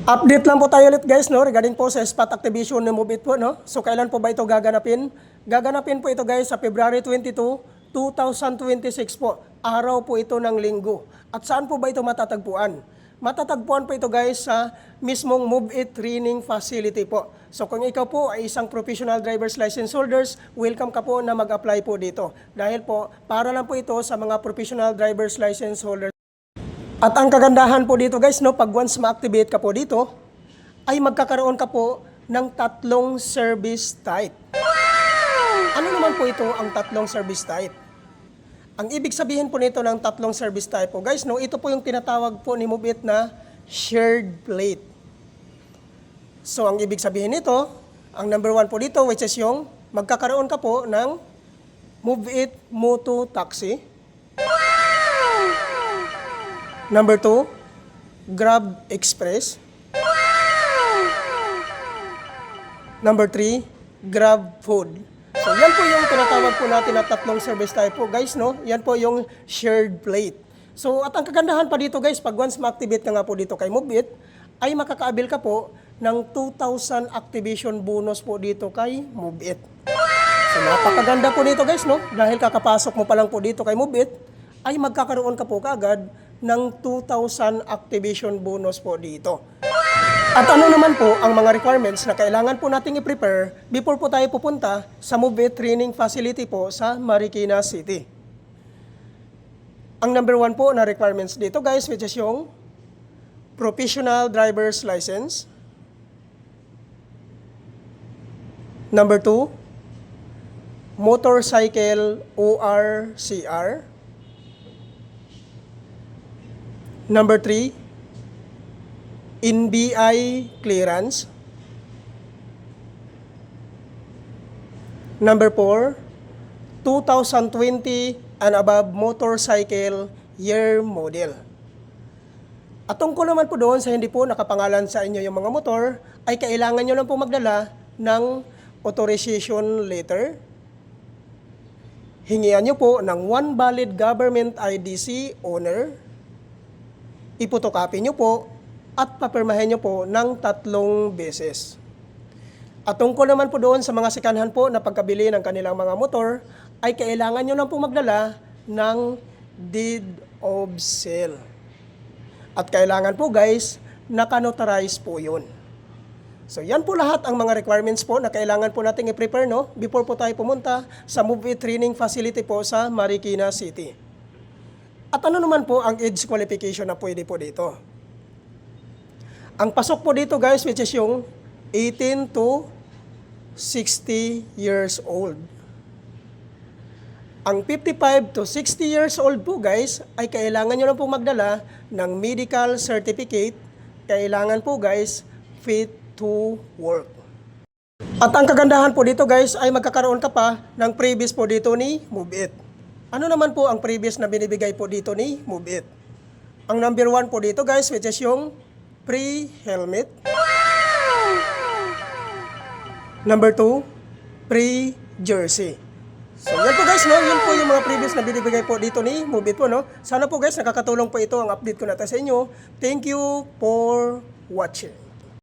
Update lang po tayo ulit guys, no, regarding po sa spot activation ng MOVEit po, no. So kailan po ba ito gaganapin? Gaganapin po ito guys sa February 22, 2026 po. Araw po ito ng linggo. At saan po ba ito matatagpuan? Matatagpuan po ito guys sa mismong MOVEit training facility po. So kung ikaw po ay isang professional driver's license holders, welcome ka po na mag-apply po dito. Dahil po, para lang po ito sa mga professional driver's license holders. At ang kagandahan po dito guys, no, pag once ma-activate ka po dito, ay magkakaroon ka po ng tatlong service type. Ano naman po ito ang tatlong service type? Ang ibig sabihin po nito ng tatlong service type po guys, no, ito po yung tinatawag po ni MOVEit na shared plate. So ang ibig sabihin nito, ang number 1 po dito which is yung magkakaroon ka po ng MOVEit Moto Taxi. Number 2, Grab Express. Number 3, Grab Food. So yan po yung tinatawag po natin na tatlong service type po guys, no? Yan po yung shared plate. So at ang kagandahan pa dito guys, pag once ma-activate ka nga po dito kay MOVEit, ay makakaabil ka po ng 2,000 activation bonus po dito kay MOVEit. So napakaganda po dito guys, no? Dahil kakapasok mo pa lang po dito kay MOVEit, ay magkakaroon ka po kaagad ng 2,000 activation bonus po dito. At ano naman po ang mga requirements na kailangan po nating i-prepare before po tayo pupunta sa MOVEit training facility po sa Marikina City. Ang number 1 po na requirements dito guys, which is yung professional driver's license. Number 2, motorcycle ORCR. Number 3, NBI clearance. Number 4, 2020 and above motorcycle year model. At tungkol naman po doon sa hindi po nakapangalan sa inyo yung mga motor, ay kailangan nyo lang po magdala ng authorization letter. Hingian nyo po ng 1 valid government IDC owner. Ipotokopy nyo po at papirmahin nyo po ng 3 beses. At tungkol naman po doon sa mga sikanhan po na pagkabili ng kanilang mga motor, ay kailangan nyo lang po magdala ng deed of sale. At kailangan po guys, nakanotarize po yun. So yan po lahat ang mga requirements po na kailangan po nating i-prepare, no, before po tayo pumunta sa MOVEit training facility po sa Marikina City. At ano naman po ang age qualification na pwede po dito? Ang pasok po dito guys, which is yung 18 to 60 years old. Ang 55 to 60 years old po guys, ay kailangan nyo lang po magdala ng medical certificate. Kailangan po guys, fit to work. At ang kagandahan po dito guys, ay magkakaroon ka pa ng previous po dito ni MOVEit. Ano naman po ang previous na binibigay po dito ni MOVEit? Ang number 1 po dito guys, which is yung pre-helmet. Number 2, pre-jersey. So yan po guys, no? Yan po yung mga previous na binibigay po dito ni MOVEit po, no? Sana po guys, nakakatulong po ito ang update ko natin sa inyo. Thank you for watching.